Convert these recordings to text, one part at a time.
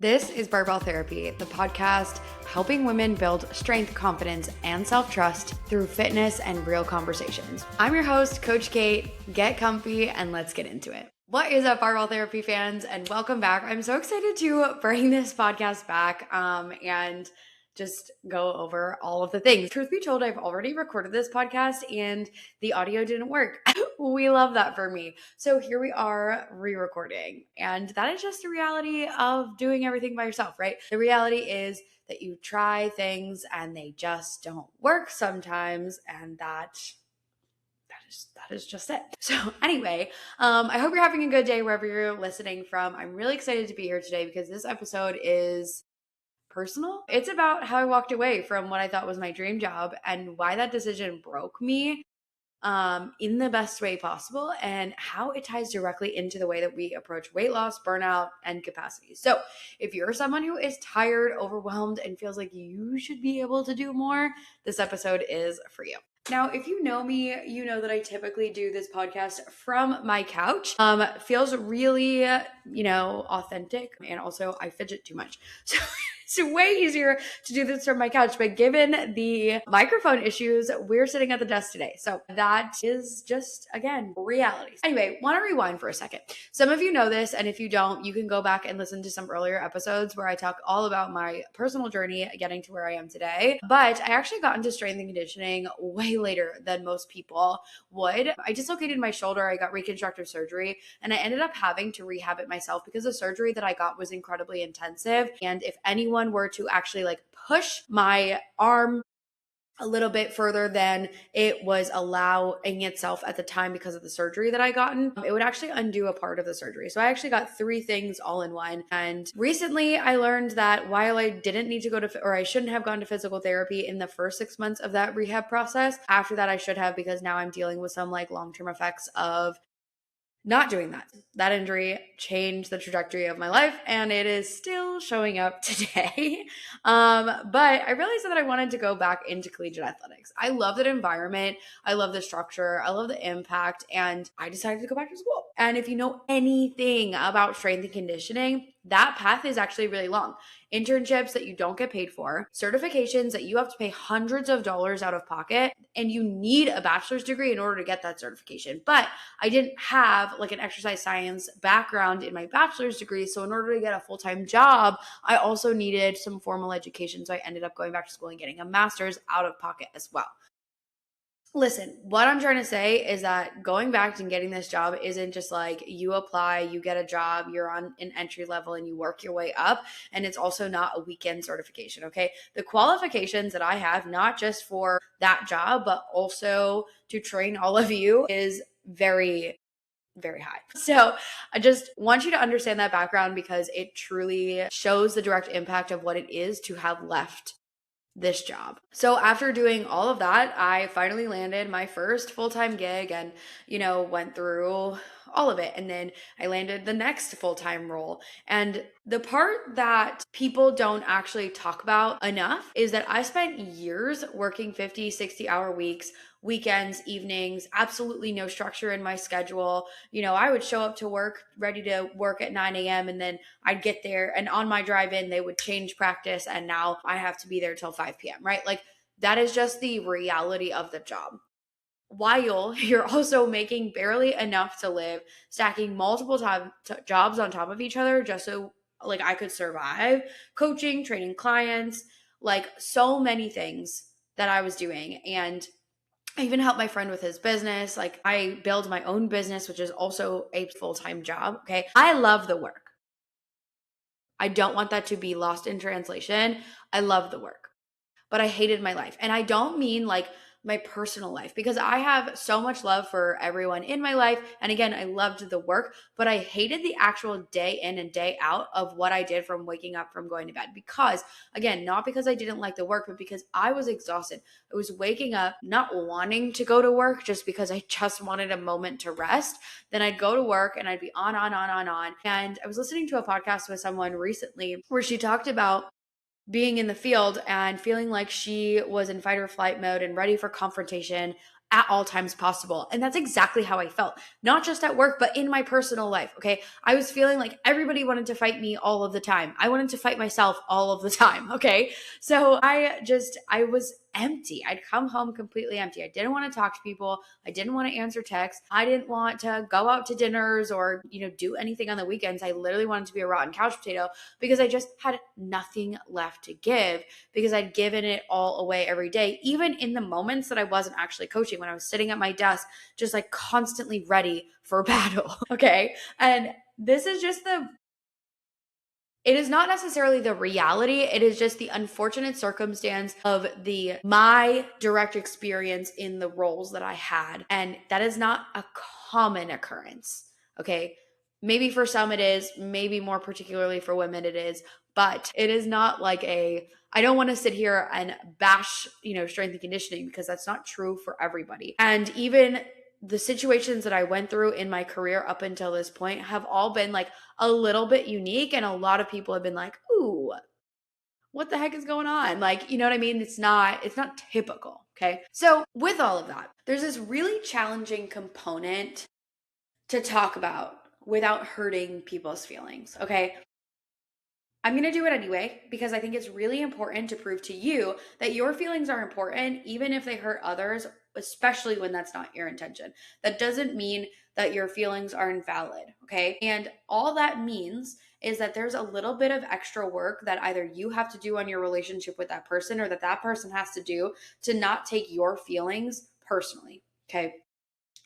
This is Barbell Therapy, the podcast helping women build strength, confidence, and self-trust through fitness and real conversations. I'm your host, Coach Kate. Get comfy and let's get into it. What is up, Barbell Therapy fans, and welcome back. I'm so excited to bring this podcast back and just go over all of the things. Truth be told, I've already recorded this podcast and the audio didn't work. We love that for me. So here we are re-recording, and that is just the reality of doing everything by yourself, right? The reality is that you try things and they just don't work sometimes, and that is just it. So anyway, I hope you're having a good day wherever you're listening from. I'm really excited to be here today because this episode is personal. It's about how I walked away from what I thought was my dream job and why that decision broke me in the best way possible, and how it ties directly into the way that we approach weight loss, burnout, and capacity. So if you're someone who is tired, overwhelmed, and feels like you should be able to do more, this episode is for you. Now, if you know me, you know that I typically do this podcast from my couch. Feels really, authentic, and also I fidget too much. So it's way easier to do this from my couch, but given the microphone issues, we're sitting at the desk today. So that is just, again, reality. Anyway, want to rewind for a second. Some of you know this, and if you don't, you can go back and listen to some earlier episodes where I talk all about my personal journey getting to where I am today. But I actually got into strength and conditioning way later than most people would. I dislocated my shoulder, I got reconstructive surgery, and I ended up having to rehab it myself because the surgery that I got was incredibly intensive. And if anyone were to actually push my arm a little bit further than it was allowing itself at the time because of the surgery that I gotten, it would actually undo a part of the surgery. So I actually got 3 things all in one. And recently I learned that while I didn't need to I shouldn't have gone to physical therapy in the first 6 months of that rehab process, after that I should have, because now I'm dealing with some long-term effects of not doing that. That injury changed the trajectory of my life, and it is still showing up today. But I realized that I wanted to go back into collegiate athletics. I love that environment. I love the structure. I love the impact. And I decided to go back to school. And if you know anything about strength and conditioning, that path is actually really long. Internships that you don't get paid for, certifications that you have to pay hundreds of dollars out of pocket, and you need a bachelor's degree in order to get that certification. But I didn't have an exercise science background in my bachelor's degree. So in order to get a full-time job, I also needed some formal education. So I ended up going back to school and getting a master's out of pocket as well. Listen, what I'm trying to say is that going back and getting this job isn't just you apply, you get a job, you're on an entry level and you work your way up. And it's also not a weekend certification, okay? The qualifications that I have, not just for that job, but also to train all of you, is very, very high. So I just want you to understand that background because it truly shows the direct impact of what it is to have left this job. So after doing all of that, I finally landed my first full-time gig and, went through all of it. And then I landed the next full-time role. And the part that people don't actually talk about enough is that I spent years working 50, 60-hour weeks, weekends, evenings, absolutely no structure in my schedule. I would show up to work ready to work at 9 a.m. and then I'd get there, and on my drive in, they would change practice, and now I have to be there till 5 p.m., right? That is just the reality of the job. While you're also making barely enough to live, stacking multiple jobs on top of each other just so I could survive, coaching, training clients, so many things that I was doing. And I even helped my friend with his business. I build my own business, which is also a full-time job. Okay. I love the work. I don't want that to be lost in translation. I love the work, but I hated my life. And I don't mean my personal life, because I have so much love for everyone in my life. And again, I loved the work, but I hated the actual day in and day out of what I did, from waking up, from going to bed. Because again, not because I didn't like the work, but because I was exhausted. I was waking up not wanting to go to work just because I just wanted a moment to rest. Then I'd go to work and I'd be on. And I was listening to a podcast with someone recently where she talked about being in the field and feeling like she was in fight or flight mode and ready for confrontation at all times possible. And that's exactly how I felt, not just at work, but in my personal life. Okay. I was feeling like everybody wanted to fight me all of the time. I wanted to fight myself all of the time. Okay. So I was empty. I'd come home completely empty. I didn't want to talk to people. I didn't want to answer texts. I didn't want to go out to dinners or, do anything on the weekends. I literally wanted to be a rotten couch potato because I just had nothing left to give because I'd given it all away every day, even in the moments that I wasn't actually coaching, when I was sitting at my desk, just like constantly ready for battle. Okay. And this is just it is not necessarily the reality. It is just the unfortunate circumstance of my direct experience in the roles that I had. And that is not a common occurrence. Okay. Maybe for some it is, maybe more particularly for women it is, but it is not like I don't want to sit here and bash, strength and conditioning, because that's not true for everybody. And even the situations that I went through in my career up until this point have all been like a little bit unique. And a lot of people have been like, ooh, what the heck is going on? Like, you know what I mean? It's not typical. Okay. So with all of that, there's this really challenging component to talk about without hurting people's feelings. Okay. I'm going to do it anyway because I think it's really important to prove to you that your feelings are important, even if they hurt others, especially when that's not your intention. That doesn't mean that your feelings are invalid, okay? And all that means is that there's a little bit of extra work that either you have to do on your relationship with that person or that person has to do to not take your feelings personally, okay?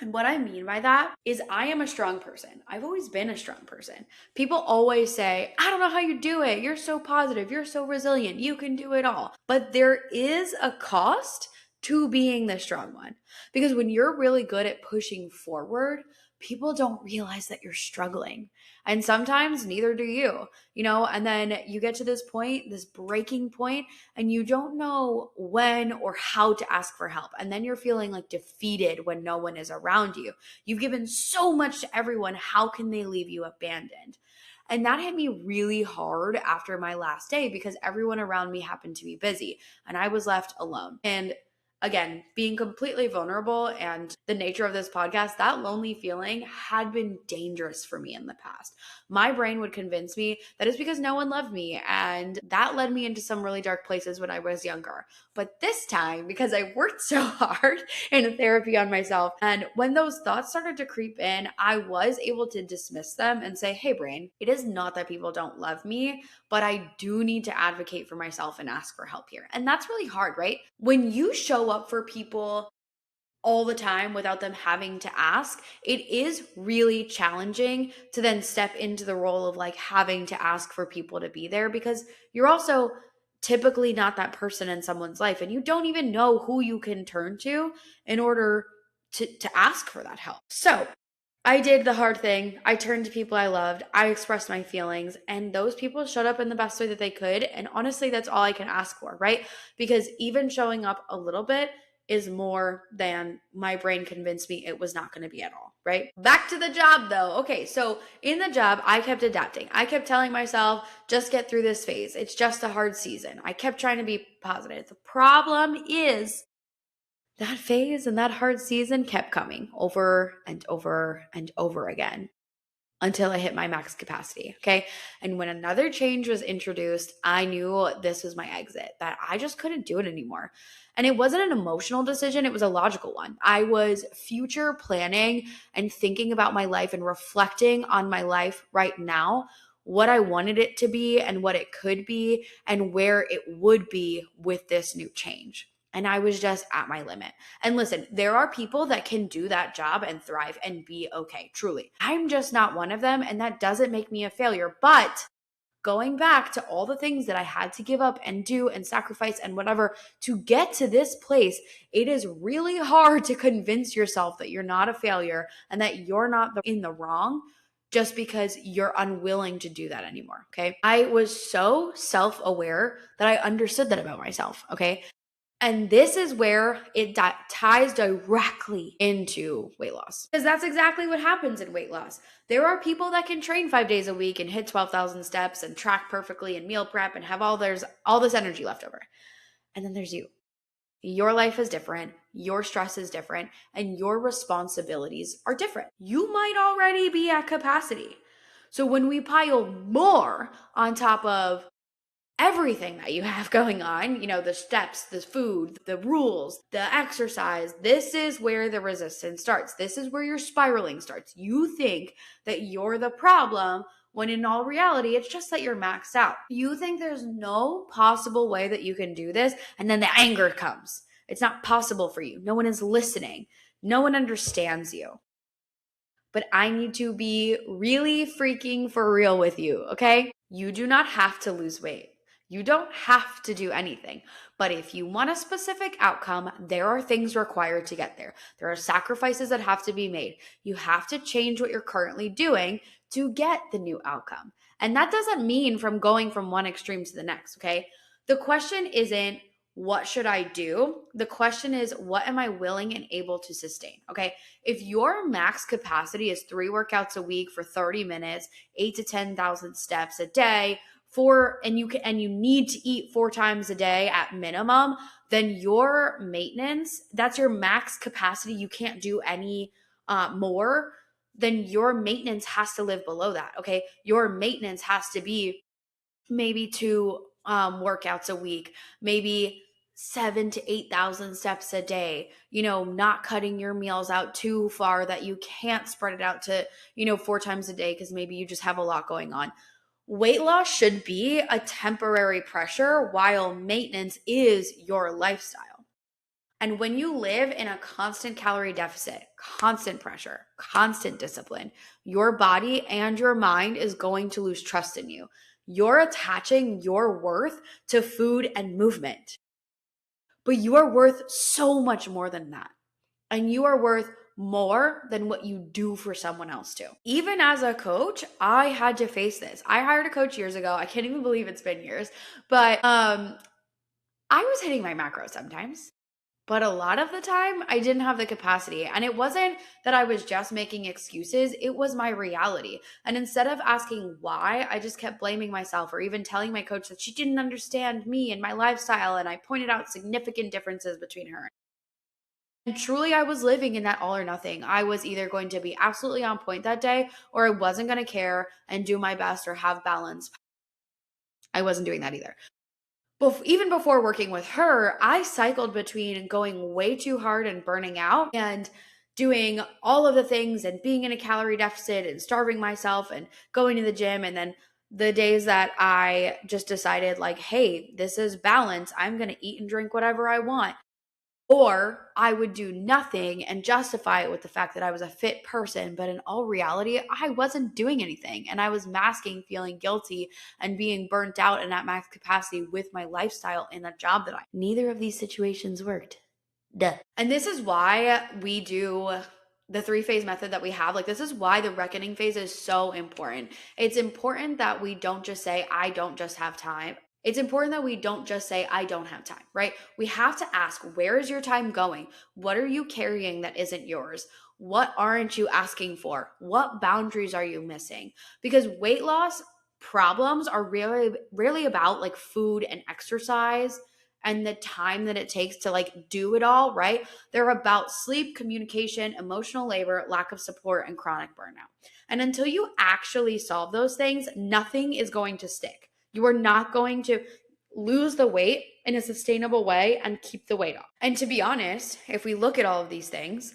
And what I mean by that is I am a strong person. I've always been a strong person. People always say, I don't know how you do it. You're so positive. You're so resilient. You can do it all. But there is a cost to being the strong one. Because when you're really good at pushing forward, people don't realize that you're struggling. And sometimes neither do you, and then you get to this point, this breaking point, and you don't know when or how to ask for help. And then you're feeling like defeated when no one is around you. You've given so much to everyone. How can they leave you abandoned? And that hit me really hard after my last day because everyone around me happened to be busy and I was left alone. And again, being completely vulnerable and the nature of this podcast, that lonely feeling had been dangerous for me in the past. My brain would convince me that it's because no one loved me. And that led me into some really dark places when I was younger. But this time, because I worked so hard in therapy on myself, and when those thoughts started to creep in, I was able to dismiss them and say, hey, brain, it is not that people don't love me, but I do need to advocate for myself and ask for help here. And that's really hard, right? When you show up for people all the time without them having to ask, it is really challenging to then step into the role of like having to ask for people to be there because you're also typically not that person in someone's life and you don't even know who you can turn to in order to ask for that help. So I did the hard thing. I turned to people I loved. I expressed my feelings, and those people showed up in the best way that they could. And honestly, that's all I can ask for, right? Because even showing up a little bit is more than my brain convinced me it was not going to be at all, right? Back to the job though. Okay, so in the job, I kept adapting. I kept telling myself, just get through this phase. It's just a hard season. I kept trying to be positive. The problem is that phase and that hard season kept coming over and over and over again until I hit my max capacity. Okay. And when another change was introduced, I knew this was my exit, that I just couldn't do it anymore. And it wasn't an emotional decision, it was a logical one. I was future planning and thinking about my life and reflecting on my life right now, what I wanted it to be and what it could be and where it would be with this new change. And I was just at my limit. And listen, there are people that can do that job and thrive and be okay, truly. I'm just not one of them, and that doesn't make me a failure. But going back to all the things that I had to give up and do and sacrifice and whatever to get to this place, it is really hard to convince yourself that you're not a failure and that you're not in the wrong just because you're unwilling to do that anymore, okay? I was so self-aware that I understood that about myself, okay? And this is where it ties directly into weight loss. Because that's exactly what happens in weight loss. There are people that can train 5 days a week and hit 12,000 steps and track perfectly and meal prep and have all this energy left over. And then there's you. Your life is different, your stress is different, and your responsibilities are different. You might already be at capacity. So when we pile more on top of everything that you have going on, the steps, the food, the rules, the exercise, this is where the resistance starts. This is where your spiraling starts. You think that you're the problem when in all reality, it's just that you're maxed out. You think there's no possible way that you can do this, and then the anger comes. It's not possible for you. No one is listening. No one understands you. But I need to be really freaking for real with you, okay? You do not have to lose weight. You don't have to do anything. But if you want a specific outcome, there are things required to get there. There are sacrifices that have to be made. You have to change what you're currently doing to get the new outcome. And that doesn't mean from going from one extreme to the next, okay? The question isn't, what should I do? The question is, what am I willing and able to sustain? Okay. If your max capacity is 3 workouts a week for 30 minutes, 8 to 10,000 steps a day, and you need to eat 4 times a day at minimum, then your maintenance, that's your max capacity. You can't do any more. Then your maintenance has to live below that. Okay. Your maintenance has to be maybe 2 workouts a week, maybe 7 to 8,000 steps a day, not cutting your meals out too far that you can't spread it out to, 4 times a day because maybe you just have a lot going on. Weight loss should be a temporary pressure while maintenance is your lifestyle. And when you live in a constant calorie deficit, constant pressure, constant discipline, your body and your mind is going to lose trust in you. You're attaching your worth to food and movement. But you are worth so much more than that. And you are worth more than what you do for someone else too. Even as a coach, I had to face this. I hired a coach years ago. I can't even believe it's been years. But I was hitting my macros sometimes. But a lot of the time, I didn't have the capacity. And it wasn't that I was just making excuses, it was my reality. And instead of asking why, I just kept blaming myself or even telling my coach that she didn't understand me and my lifestyle. And I pointed out significant differences between her. And truly, I was living in that all or nothing. I was either going to be absolutely on point that day or I wasn't going to care and do my best or have balance. I wasn't doing that either. Even before working with her, I cycled between going way too hard and burning out and doing all of the things and being in a calorie deficit and starving myself and going to the gym. And then the days that I just decided like, hey, this is balance. I'm going to eat and drink whatever I want. Or I would do nothing and justify it with the fact that I was a fit person. But in all reality, I wasn't doing anything. And I was masking feeling guilty and being burnt out and at max capacity with my lifestyle and that job that neither of these situations worked. Duh. And this is why we do the 3-phase method that we have. Like, this is why the reckoning phase is so important. It's important that we don't just say, I don't just have time. It's important that we don't just say, I don't have time, right? We have to ask, where is your time going? What are you carrying that isn't yours? What aren't you asking for? What boundaries are you missing? Because weight loss problems are really about like food and exercise and the time that it takes to like do it all, right? They're about sleep, communication, emotional labor, lack of support, and chronic burnout. And until you actually solve those things, nothing is going to stick. You are not going to lose the weight in a sustainable way and keep the weight off. And to be honest, if we look at all of these things,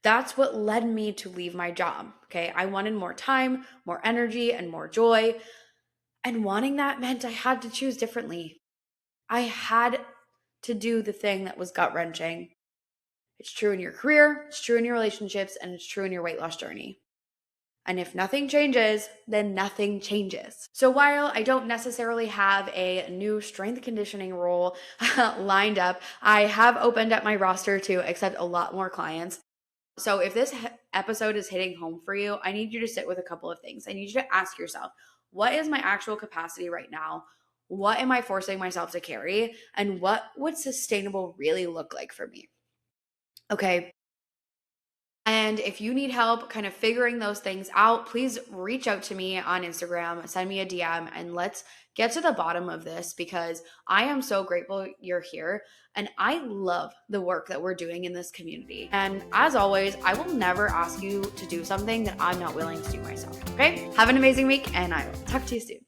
that's what led me to leave my job. Okay. I wanted more time, more energy, and more joy. And wanting that meant I had to choose differently. I had to do the thing that was gut wrenching. It's true in your career, it's true in your relationships, and it's true in your weight loss journey. And if nothing changes, then nothing changes. So while I don't necessarily have a new strength conditioning role lined up, I have opened up my roster to accept a lot more clients. So if this episode is hitting home for you, I need you to sit with a couple of things. I need you to ask yourself, what is my actual capacity right now? What am I forcing myself to carry? And what would sustainable really look like for me? Okay. And if you need help kind of figuring those things out, please reach out to me on Instagram, send me a DM, and let's get to the bottom of this, because I am so grateful you're here. And I love the work that we're doing in this community. And as always, I will never ask you to do something that I'm not willing to do myself. Okay? Have an amazing week, and I will talk to you soon.